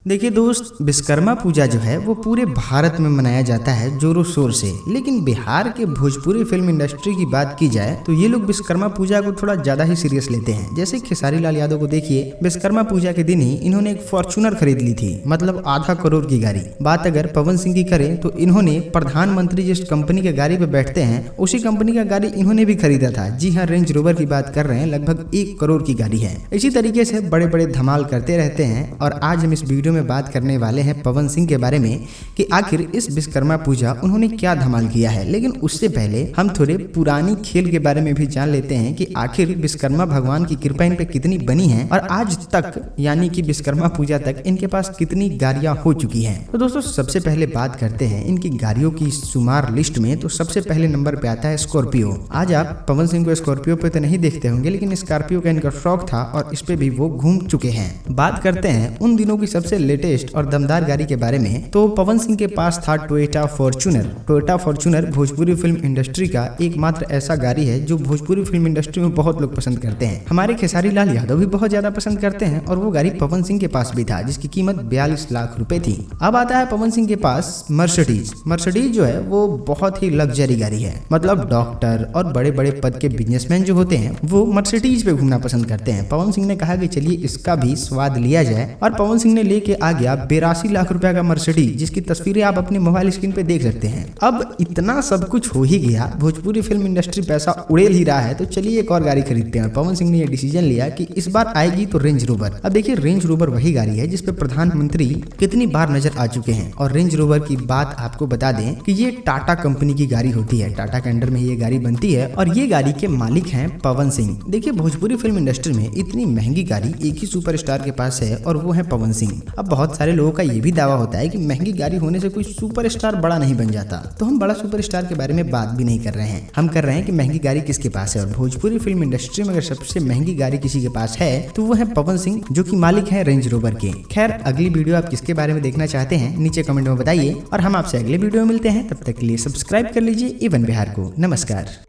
देखिए दोस्त, विश्वकर्मा पूजा जो है वो पूरे भारत में मनाया जाता है जोरों शोर से। लेकिन बिहार के भोजपुरी फिल्म इंडस्ट्री की बात की जाए तो ये लोग विश्वकर्मा पूजा को थोड़ा ज्यादा ही सीरियस लेते हैं। जैसे खेसारी लाल यादव को देखिए, विश्वकर्मा पूजा के दिन ही इन्होंने एक फॉर्च्यूनर खरीद ली थी, मतलब आधा करोड़ की गाड़ी। बात अगर पवन सिंह की करें तो इन्होंने प्रधानमंत्री जिस कंपनी के गाड़ी पे बैठते हैं उसी कंपनी का गाड़ी इन्होंने भी खरीदा था। जी हाँ, रेंज रोवर की बात कर रहे हैं, लगभग 1 करोड़ की गाड़ी है। इसी तरीके से बड़े बड़े धमाल करते रहते हैं। और आज हम इस वीडियो में बात करने वाले हैं पवन सिंह के बारे में कि आखिर इस विश्वकर्मा पूजा उन्होंने क्या धमाल किया है। लेकिन उससे पहले हम थोड़े पुरानी खेल के बारे में भी जान लेते हैं कि आखिर विश्वकर्मा भगवान की कृपा इन पे कितनी बनी है और आज तक यानी कि विश्वकर्मा पूजा तक इनके पास कितनी गाड़ियां हो चुकी हैं। तो दोस्तों, सबसे पहले बात करते हैं इनकी गाड़ियों की शुमार लिस्ट में। तो सबसे पहले नंबर पे आता है स्कॉर्पियो। आज आप पवन सिंह को स्कॉर्पियो पे तो नहीं देखते होंगे, लेकिन स्कॉर्पियो का इनका शौक था और इस पे भी वो घूम चुके हैं। बात करते हैं उन दिनों की सबसे लेटेस्ट और दमदार गाड़ी के बारे में। तो पवन सिंह के पास था Toyota Fortuner. Toyota Fortuner Bhojpuri film industry का एकमात्र ऐसा गाड़ी है जो भोजपुरी फिल्म इंडस्ट्री में बहुत लोग पसंद करते हैं। हमारे खेसारी लाल यादव भी बहुत ज्यादा पसंद करते हैं और वो गाड़ी पवन सिंह के पास भी था, जिसकी कीमत 42 लाख रुपए थी। अब आता है पवन सिंह के पास मर्सिडीज। मर्सिडीज जो है वो बहुत ही लग्जरी गाड़ी है, मतलब डॉक्टर और बड़े बड़े पद के बिजनेसमैन जो होते हैं वो मर्सिडीज पे घूमना पसंद करते हैं। पवन सिंह ने कहा कि चलिए इसका भी स्वाद लिया जाए और पवन सिंह ने लेके आ गया 82 लाख रुपए का मर्सिडीज, जिसकी तस्वीरें आप अपने मोबाइल स्क्रीन पे देख सकते हैं। अब इतना सब कुछ हो ही गया, भोजपुरी फिल्म इंडस्ट्री पैसा उड़ेल ही रहा है, तो चलिए एक और गाड़ी खरीदते हैं। पवन सिंह ने यह डिसीजन लिया कि इस बार आएगी तो रेंज रोवर। अब देखिए, रेंज रोवर वही गाड़ी है जिसपे प्रधानमंत्री कितनी बार नजर आ चुके हैं। और रेंज रोवर की बात आपको बता दें कि ये टाटा कंपनी की गाड़ी होती है। टाटा के अंडर में ये गाड़ी बनती है और ये गाड़ी के मालिक हैं पवन सिंह। देखिए, भोजपुरी फिल्म इंडस्ट्री में इतनी महंगी गाड़ी एक ही सुपरस्टार के पास है और वो है पवन सिंह। अब बहुत सारे लोगों का ये भी दावा होता है कि महंगी गाड़ी होने से कोई सुपरस्टार बड़ा नहीं बन जाता, तो हम बड़ा सुपरस्टार के बारे में बात भी नहीं कर रहे हैं। हम कर रहे हैं कि महंगी गाड़ी किसके पास है। और भोजपुरी फिल्म इंडस्ट्री में अगर सबसे महंगी गाड़ी किसी के पास है तो वो है पवन सिंह, जो कि मालिक है रेंज रोवर के। खैर, अगली वीडियो आप किसके बारे में देखना चाहते हैं नीचे कमेंट में बताइए और हम आपसे अगले वीडियो में मिलते हैं। तब तक के लिए सब्सक्राइब कर लीजिए इवन बिहार को। नमस्कार।